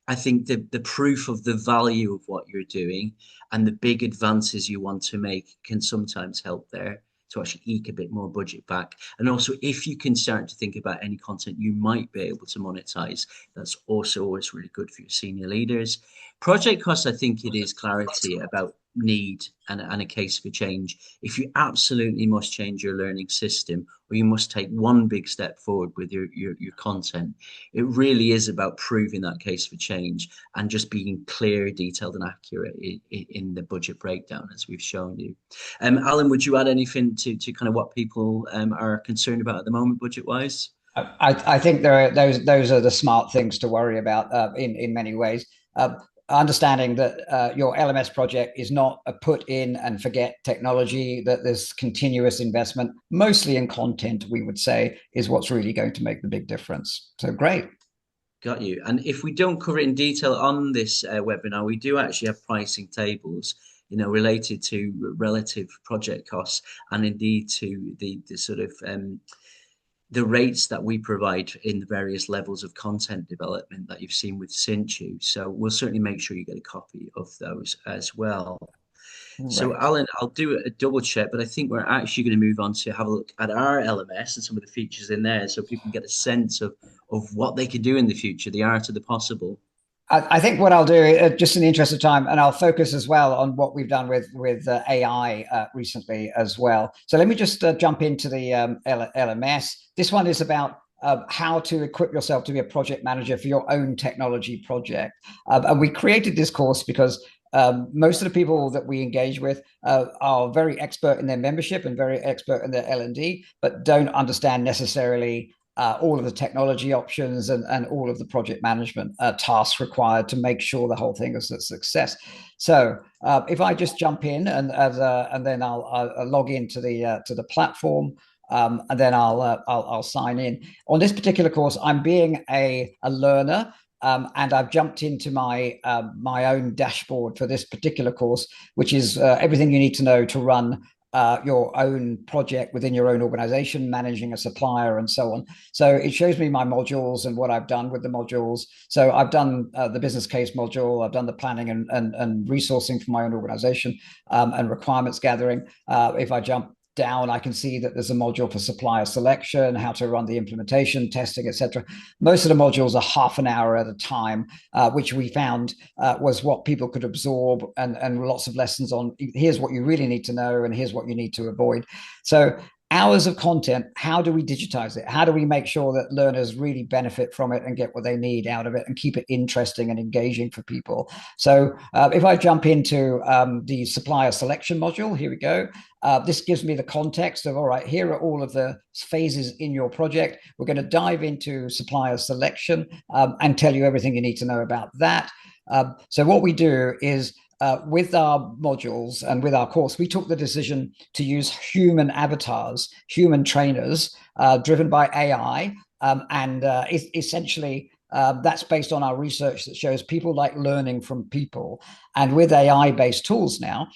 I think the proof of the value of what you're doing and the big advances you want to make can sometimes help there to actually eke a bit more budget back. And also, if you can start to think about any content you might be able to monetize, that's also always really good for your senior leaders. Project costs, I think it is clarity about need and a case for change. If you absolutely must change your learning system, or you must take one big step forward with your content, it really is about proving that case for change and just being clear, detailed, and accurate in the budget breakdown, as we've shown you. Alan, would you add anything to kind of what people are concerned about at the moment, budget wise? I think those are the smart things to worry about in many ways. Understanding that your LMS project is not a put in and forget technology, that there's continuous investment, mostly in content, we would say, is what's really going to make the big difference. So great. Got you. And if we don't cover it in detail on this webinar, we do actually have pricing tables, related to relative project costs and indeed to the sort of the rates that we provide in the various levels of content development that you've seen with Sinchu. So we'll certainly make sure you get a copy of those as well. So, Right. Alan, I'll do a double check, but I think we're actually going to move on to have a look at our LMS and some of the features in there so people can get a sense of what they can do in the future, the art of the possible. I think what I'll do, just in the interest of time, and I'll focus as well on what we've done with AI recently as well. So let me just jump into the LMS. This one is about how to equip yourself to be a project manager for your own technology project. And we created this course because most of the people that we engage with are very expert in their membership and very expert in their L&D, but don't understand necessarily all of the technology options and all of the project management tasks required to make sure the whole thing is a success. So if I just jump in and then I'll log into the platform. And then I'll sign in. On this particular course, I'm being a learner, and I've jumped into my own dashboard for this particular course, which is everything you need to know to run your own project within your own organization, managing a supplier and so on. So it shows me my modules and what I've done with the modules. So I've done the business case module, I've done the planning and resourcing for my own organization, and requirements gathering. If I jump down, I can see that there's a module for supplier selection, how to run the implementation, testing, etc. Most of the modules are half an hour at a time, which we found was what people could absorb, and lots of lessons on here's what you really need to know and here's what you need to avoid. So hours of content, how do we digitize it? How do we make sure that learners really benefit from it and get what they need out of it and keep it interesting and engaging for people? So if I jump into the supplier selection module, here we go. This gives me the context of, all right, here are all of the phases in your project. We're going to dive into supplier selection and tell you everything you need to know about that. So what we do is with our modules and with our course, we took the decision to use human avatars, human trainers, driven by AI. And essentially, that's based on our research that shows people like learning from people. And with AI-based tools now,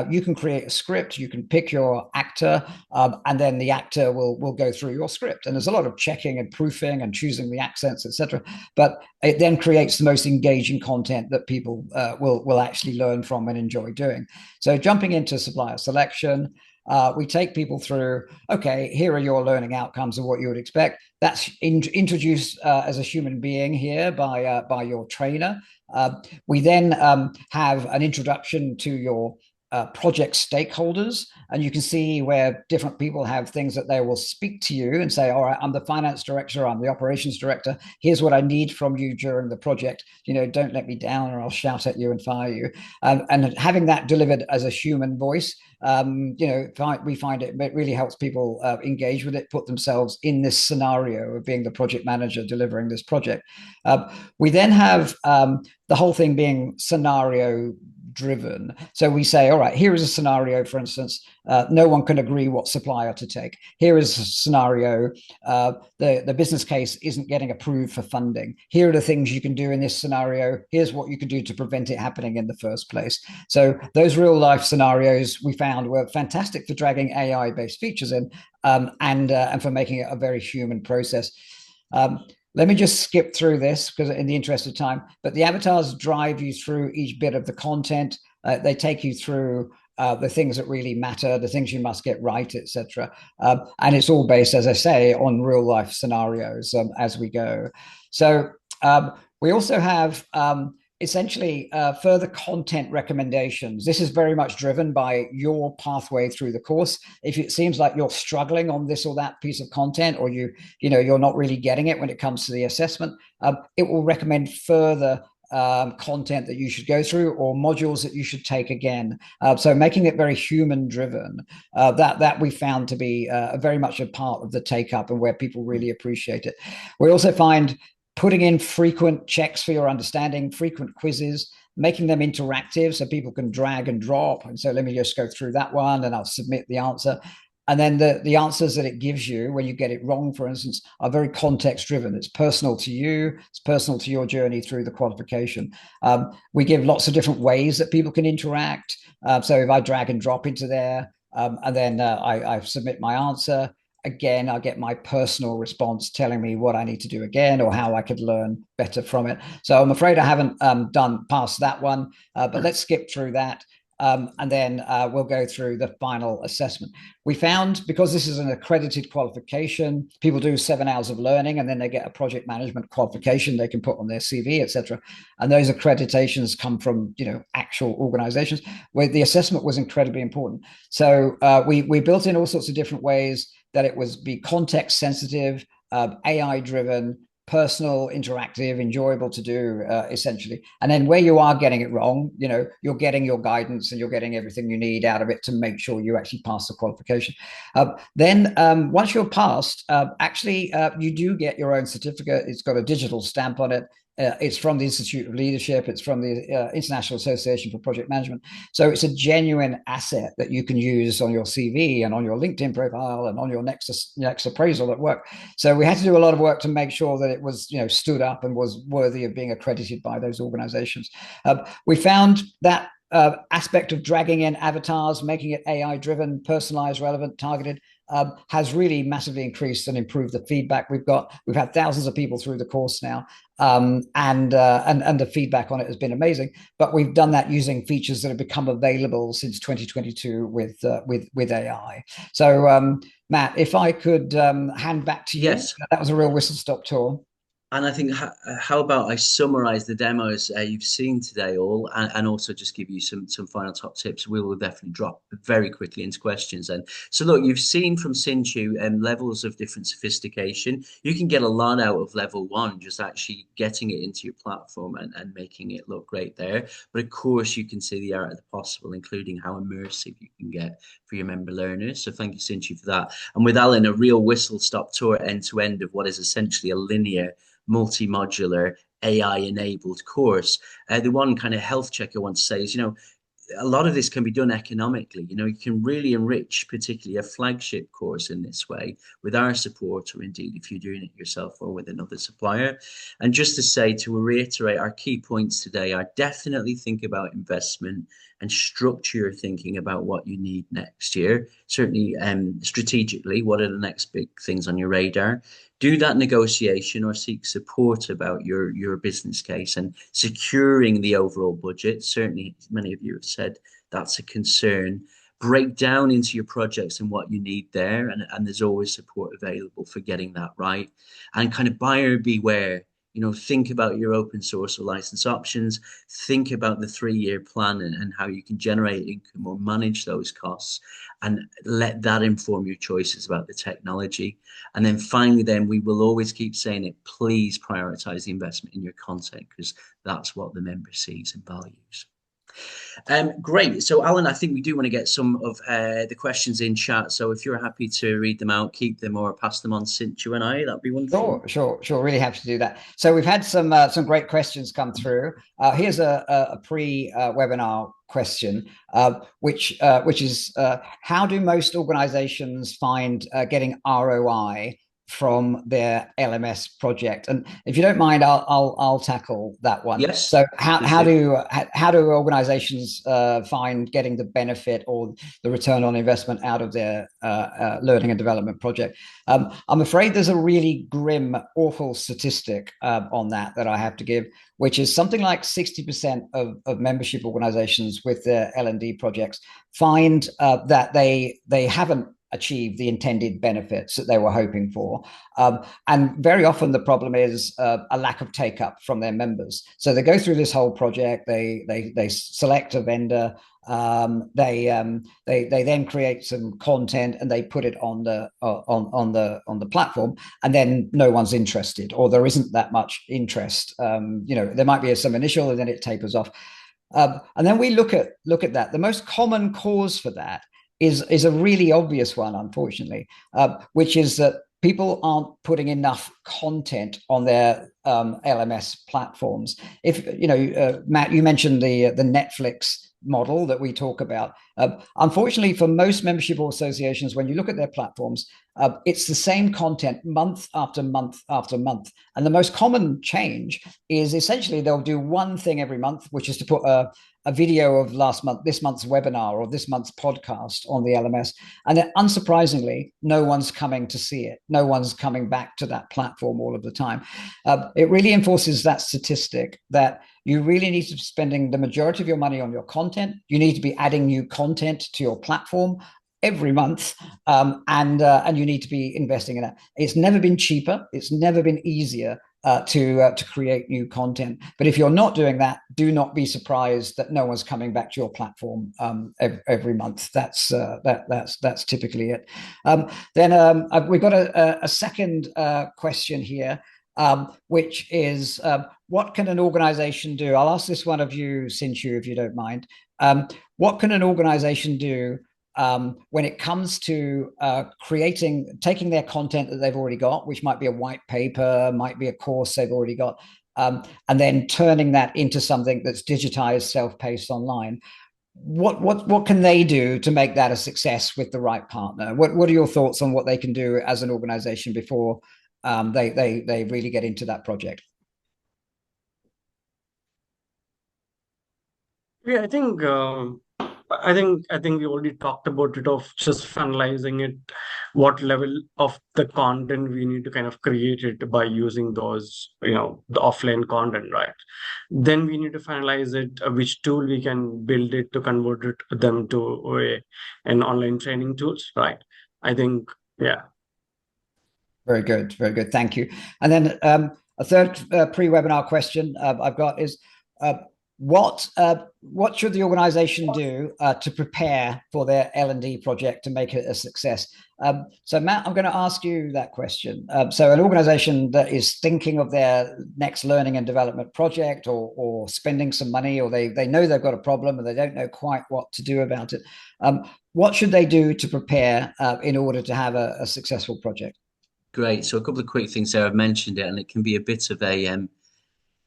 you can create a script, you can pick your actor, and then the actor will go through your script. And there's a lot of checking and proofing and choosing the accents, etc. But it then creates the most engaging content that people will actually learn from and enjoy doing. So jumping into supplier selection, we take people through, okay, here are your learning outcomes of what you would expect. That's introduced as a human being here by your trainer. We then have an introduction to your project stakeholders, and you can see where different people have things that they will speak to you and say, all right, I'm the finance director, I'm the operations director, here's what I need from you during the project, don't let me down or I'll shout at you and fire you. And having that delivered as a human voice, we find it really helps people engage with it, put themselves in this scenario of being the project manager delivering this project. We then have the whole thing being scenario driven. So we say, all right, here is a scenario, for instance, no one can agree what supplier to take. Here is a scenario, the business case isn't getting approved for funding. Here are the things you can do in this scenario. Here's what you can do to prevent it happening in the first place. So those real life scenarios we found were fantastic for dragging AI-based features in, and for making it a very human process. Let me just skip through this because in the interest of time, but the avatars drive you through each bit of the content. They take you through the things that really matter, the things you must get right, etc. And it's all based, as I say, on real life scenarios as we go. So we also have essentially further content recommendations. This is very much driven by your pathway through the course. If it seems like you're struggling on this or that piece of content, or you're not really getting it when it comes to the assessment, it will recommend further content that you should go through or modules that you should take again. So making it very human driven, that we found to be very much a part of the take up and where people really appreciate it. We also find putting in frequent checks for your understanding, frequent quizzes, making them interactive so people can drag and drop. And so let me just go through that one and I'll submit the answer. And then the answers that it gives you when you get it wrong, for instance, are very context driven. It's personal to you. It's personal to your journey through the qualification. We give lots of different ways that people can interact. So if I drag and drop into there, and then I submit my answer, again, I'll get my personal response telling me what I need to do again or how I could learn better from it. So I'm afraid I haven't done past that one, but let's skip through that. And then we'll go through the final assessment. We found, because this is an accredited qualification, people do 7 hours of learning and then they get a project management qualification they can put on their CV, etc. And those accreditations come from actual organizations where the assessment was incredibly important. So we built in all sorts of different ways that it was be context sensitive, AI driven, personal, interactive, enjoyable to do, essentially. And then where you are getting it wrong, you're getting your guidance and you're getting everything you need out of it to make sure you actually pass the qualification. Then once you're passed, actually, you do get your own certificate. It's got a digital stamp on it. It's from the Institute of Leadership. It's from the International Association for Project Management. So it's a genuine asset that you can use on your CV and on your LinkedIn profile and on your next appraisal at work. So we had to do a lot of work to make sure that it was, stood up and was worthy of being accredited by those organizations. We found that aspect of dragging in avatars, making it AI driven, personalized, relevant, targeted, has really massively increased and improved the feedback we've got. We've had thousands of people through the course now, and the feedback on it has been amazing. But we've done that using features that have become available since 2022 with AI. So, Matt, if I could hand back to you, Yes. that was a real whistle stop tour. And I think, how about I summarize the demos you've seen today all, and also just give you some final top tips. We will definitely drop very quickly into questions. And so, look, you've seen from Sinchu levels of different sophistication. You can get a lot out of level one, just actually getting it into your platform and making it look great there. But of course, you can see the art of the possible, including how immersive you can get for your member learners. So thank you, Sinchu, for that. And with Alan, a real whistle stop tour end to end of what is essentially a linear multi-modular AI-enabled course. The one kind of health check I want to say is, a lot of this can be done economically. You can really enrich, particularly a flagship course in this way with our support, or indeed if you're doing it yourself or with another supplier. And just to say, to reiterate, our key points today are definitely think about investment and structure your thinking about what you need next year. Certainly, strategically, what are the next big things on your radar? Do that negotiation or seek support about your business case and securing the overall budget. Certainly, many of you have said that's a concern. Break down into your projects and what you need there, and there's always support available for getting that right. And kind of buyer beware. Think about your open source or license options. Think about the 3-year plan and how you can generate income or manage those costs, and let that inform your choices about the technology. And then finally, then we will always keep saying it, please prioritize the investment in your content, because that's what the member sees and values. Great. So, Alan, I think we do want to get some of the questions in chat. So if you're happy to read them out, keep them, or pass them on to Sinchu and I, that'd be wonderful. Sure. Really happy to do that. So we've had some great questions come through. Here's a pre-webinar question, which is how do most organizations find getting ROI from their LMS project? And if you don't mind, I'll tackle that one. Yes. So how do organizations find getting the benefit or the return on investment out of their learning and development project? I'm afraid there's a really grim, awful statistic on that I have to give, which is something like 60% of membership organizations with their L&D projects find that they haven't achieve the intended benefits that they were hoping for. And very often the problem is a lack of take up from their members. So they go through this whole project, they select a vendor, they then create some content and they put it on the platform, and then no one's interested, or there isn't that much interest. There might be some initial and then it tapers off. And then we look at that. The most common cause for that is a really obvious one, unfortunately, which is that people aren't putting enough content on their LMS platforms. If Matt, you mentioned the Netflix model that we talk about. Unfortunately, for most membership associations, when you look at their platforms, it's the same content month after month after month. And the most common change is essentially they'll do one thing every month, which is to put a video of this month's webinar or this month's podcast on the LMS. And then, unsurprisingly, no one's coming to see it. No one's coming back to that platform all of the time. It really enforces that statistic that you really need to be spending the majority of your money on your content. You need to be adding new content to your platform every month, and you need to be investing in it. It's never been cheaper. It's never been easier to create new content. But if you're not doing that, do not be surprised that no one's coming back to your platform every month. That's typically it. Then we've got a second question here, which is what can an organization do? I'll ask this one of you, Sinchu, if you don't mind. What can an organization do when it comes to taking their content that they've already got, which might be a white paper, might be a course they've already got, and then turning that into something that's digitized, self-paced online? What can they do to make that a success with the right partner? What are your thoughts on what they can do as an organization before they really get into that project? Yeah, I think we already talked about it of just finalizing it, what level of the content we need to kind of create it by using those, the offline content, right? Then we need to finalize it, which tool we can build it to convert it them to an online training tools, right? I think, yeah. Very good, very good. Thank you. And then a third pre-webinar question I've got is uh, what should the organization do to prepare for their L&D project to make it a success? So Matt, I'm going to ask you that question. So an organization that is thinking of their next learning and development project, or spending some money, or they know they've got a problem and they don't know quite what to do about it. What should they do to prepare in order to have a successful project? Great. So a couple of quick things there. I've mentioned it, and it can be a bit of a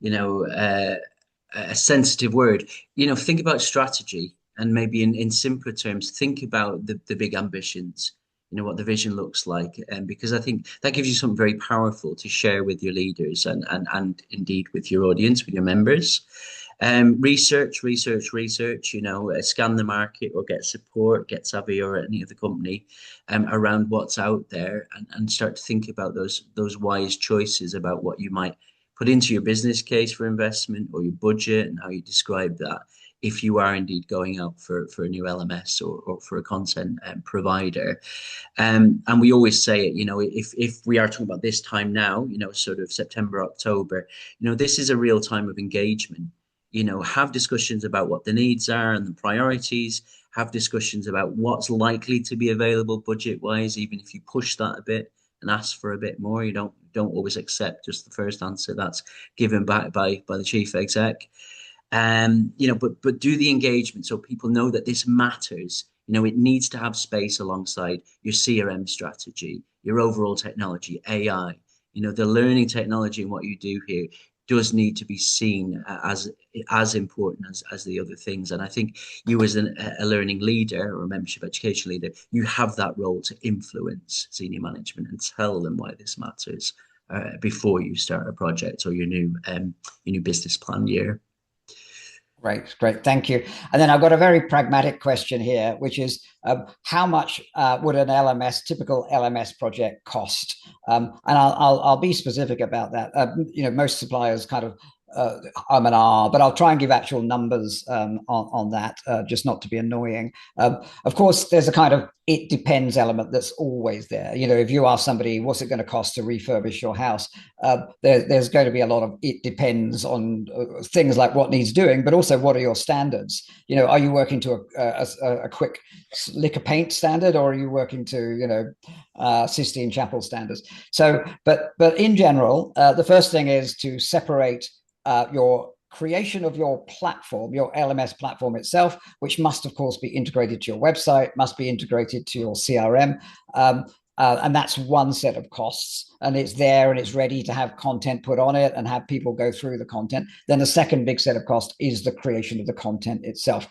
you know, a sensitive word. Think about strategy, and maybe in simpler terms, think about the big ambitions. What the vision looks like, and because I think that gives you something very powerful to share with your leaders and indeed with your audience, with your members. Research. Scan the market or get support, get Savvy or any other company around what's out there, and start to think about those wise choices about what you might put into your business case for investment or your budget and how you describe that if you are indeed going out for a new LMS or for a content provider. And we always say it, if we are talking about this time now, sort of September, October, this is a real time of engagement. Have discussions about what the needs are and the priorities, have discussions about what's likely to be available budget wise, even if you push that a bit and ask for a bit more. You don't always accept just the first answer that's given back by the chief exec. But do the engagement so people know that this matters. It needs to have space alongside your CRM strategy, your overall technology, AI. The learning technology and what you do here does need to be seen as important as the other things. And I think you as a learning leader or a membership education leader, you have that role to influence senior management and tell them why this matters before you start a project or your new business plan year. Great, great. Thank you. And then I've got a very pragmatic question here, which is how much would an typical LMS project cost? And I'll be specific about that. Most suppliers kind of and ah, but I'll try and give actual numbers on that, just not to be annoying. Of course, there's a kind of it depends element that's always there. If you ask somebody, what's it going to cost to refurbish your house? There's going to be a lot of it depends on things like what needs doing, but also what are your standards? Are you working to a quick lick of paint standard, or are you working to Sistine Chapel standards? So, but in general, the first thing is to separate your creation of your platform, your LMS platform itself, which must, of course, be integrated to your website, must be integrated to your CRM. And that's one set of costs, and it's there and it's ready to have content put on it and have people go through the content. Then the second big set of cost is the creation of the content itself.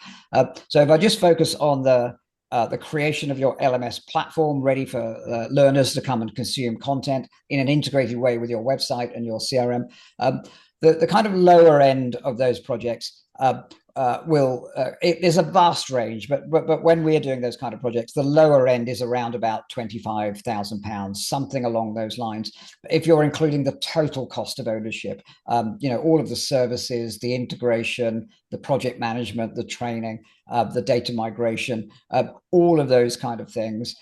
So if I just focus on the creation of your LMS platform ready for learners to come and consume content in an integrated way with your website and your CRM, the kind of lower end of those projects there's a vast range, but when we're doing those kind of projects, the lower end is around about £25,000, something along those lines. If you're including the total cost of ownership, all of the services, the integration, the project management, the training, the data migration, all of those kind of things,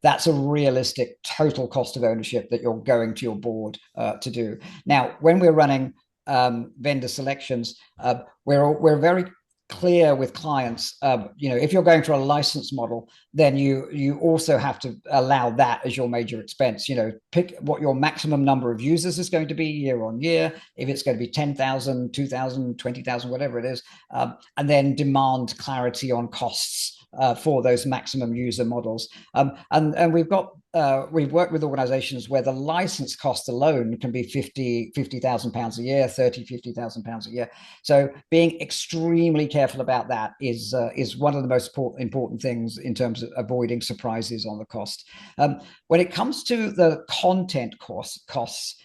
that's a realistic total cost of ownership that you're going to your board to do. Now, when we're running vendor selections, we're very clear with clients. If you're going for a license model, then you also have to allow that as your major expense. Pick what your maximum number of users is going to be year on year. If it's going to be 10,000, 2,000, 20,000, whatever it is, and then demand clarity on costs for those maximum user models. And we've worked with organizations where the license cost alone can be £50,000 a year, £50,000 a year. So being extremely careful about that is one of the most important things in terms of avoiding surprises on the cost. When it comes to the content costs,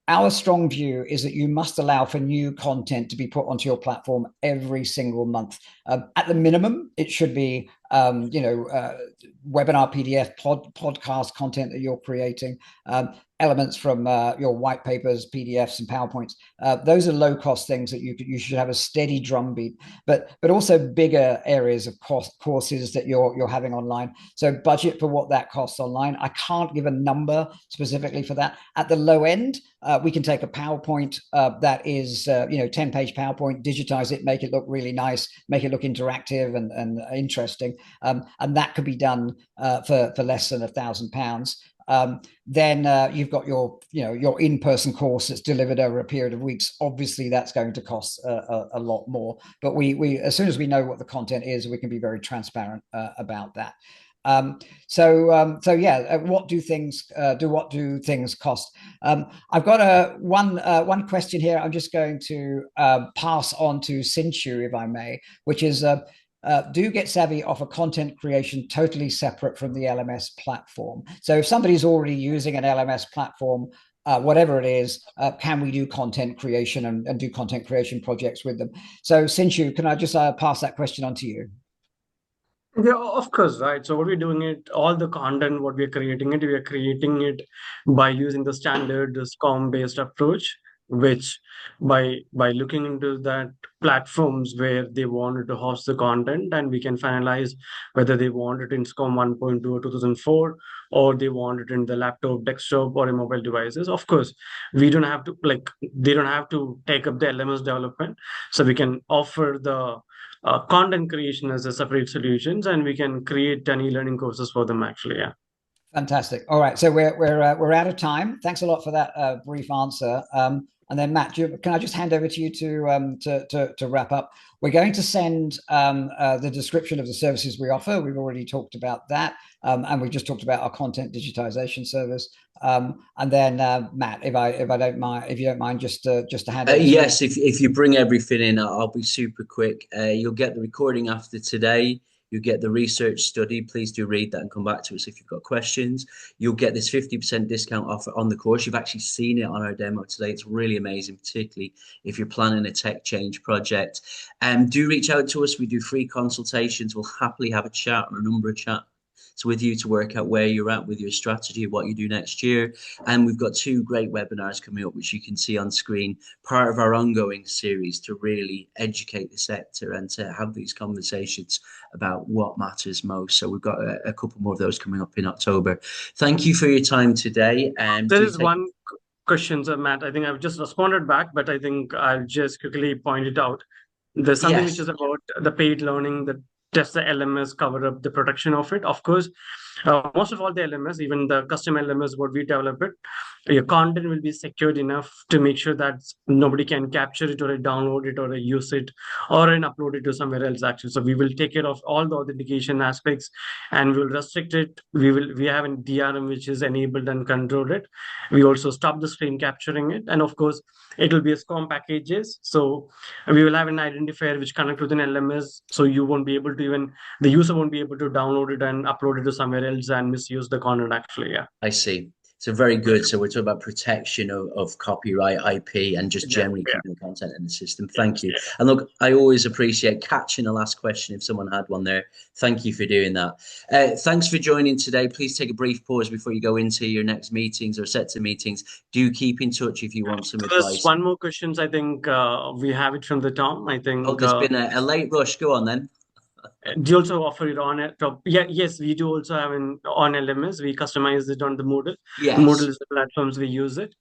our strong view is that you must allow for new content to be put onto your platform every single month. At the minimum, it should be webinar PDF, podcast content that you're creating, elements from your white papers, PDFs, and PowerPoints. Those are low-cost things that you should have a steady drumbeat, but also bigger areas of courses that you're having online. So budget for what that costs online. I can't give a number specifically for that. At the low end, we can take a PowerPoint that is 10-page PowerPoint, digitize it, make it look really nice, make it look interactive and interesting, and that could be done for less than £1,000. Then you've got your in-person course that's delivered over a period of weeks. Obviously, that's going to cost a lot more. But we as soon as we know what the content is, we can be very transparent about that. What do things cost? I've got one question here. I'm just going to pass on to Sinchu, if I may, which is do Get Savvy offer content creation totally separate from the LMS platform? So if somebody's already using an LMS platform, whatever it is, can we do content creation and do content creation projects with them? So Sinchu, can I just pass that question on to you? Yeah, of course, right. So what we're doing it, all the content, what we're we are creating it by using the standard SCORM-based approach, which by looking into that platforms where they wanted to host the content, and we can finalize whether they want it in SCORM 1.2 or 2004, or they want it in the laptop, desktop, or in mobile devices. Of course, we don't have to they don't have to take up the LMS development, so we can offer the content creation as a separate solutions, and we can create an e-learning courses for them actually. Yeah. Fantastic. All right, so we're out of time. Thanks a lot for that brief answer. And then Matt, can I just hand over to you to wrap up? We're going to send the description of the services we offer. We've already talked about that, and we just talked about our content digitization service. And then Matt, if you don't mind, just to hand over. Yes, if you bring everything in, I'll be super quick. You'll get the recording after today. You get the research study. Please do read that and come back to us if you've got questions. You'll get this 50% discount offer on the course. You've actually seen it on our demo today. It's really amazing, particularly if you're planning a tech change project. Do reach out to us. We do free consultations. We'll happily have a chat or a number of chats with you to work out where you're at with your strategy, what you do next year. And we've got 2 great webinars coming up, which you can see on screen, part of our ongoing series to really educate the sector and to have these conversations about what matters most. So we've got a couple more of those coming up in October. Thank you for your time today. There is one question, Matt. I think I've just responded back, but I think I'll just quickly point it out. There's something which is about the paid learning that just the LMS cover up the protection of it. Of course, most of all the LMS, even the custom LMS, what we develop it, your content will be secured enough to make sure that nobody can capture it or download it or use it or upload it to somewhere else actually. So we will take care of all the authentication aspects, and we'll restrict it. We have a DRM which is enabled and controlled it. We also stop the screen capturing it, and of course it will be a SCORM packages. So we will have an identifier which connect with an LMS, so you won't be able to the user won't be able to download it and upload it to somewhere else and misuse the content actually. Yeah, I see. So very good. So we're talking about protection of copyright, IP, and just generally keeping the content in the system. Thank you. And look, I always appreciate catching a last question if someone had one there. Thank you for doing that. Thanks for joining today. Please take a brief pause before you go into your next meetings or sets of meetings. Do keep in touch if you want some advice. There's one more questions. I think we have it from the Tom. I think. Oh, there's been a late rush. Go on then. Do you also offer it on it? Yeah, yes, we do also have on LMS. We customize it on the Moodle. Yes. Moodle is the platforms we use it,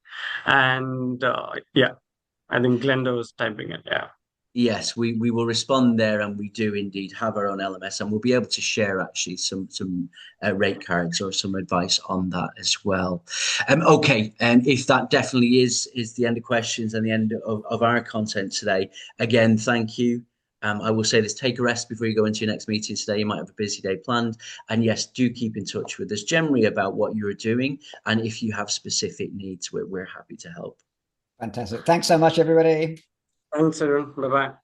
and yeah, I think Glenda was typing it. Yeah. Yes, we will respond there, and we do indeed have our own LMS, and we'll be able to share actually some rate cards or some advice on that as well. Okay, and if that definitely is the end of questions and the end of our content today, again, thank you. I will say this, take a rest before you go into your next meeting today. You might have a busy day planned. And yes, do keep in touch with us generally about what you're doing. And if you have specific needs, we're happy to help. Fantastic. Thanks so much, everybody. Thanks, everyone. Bye-bye.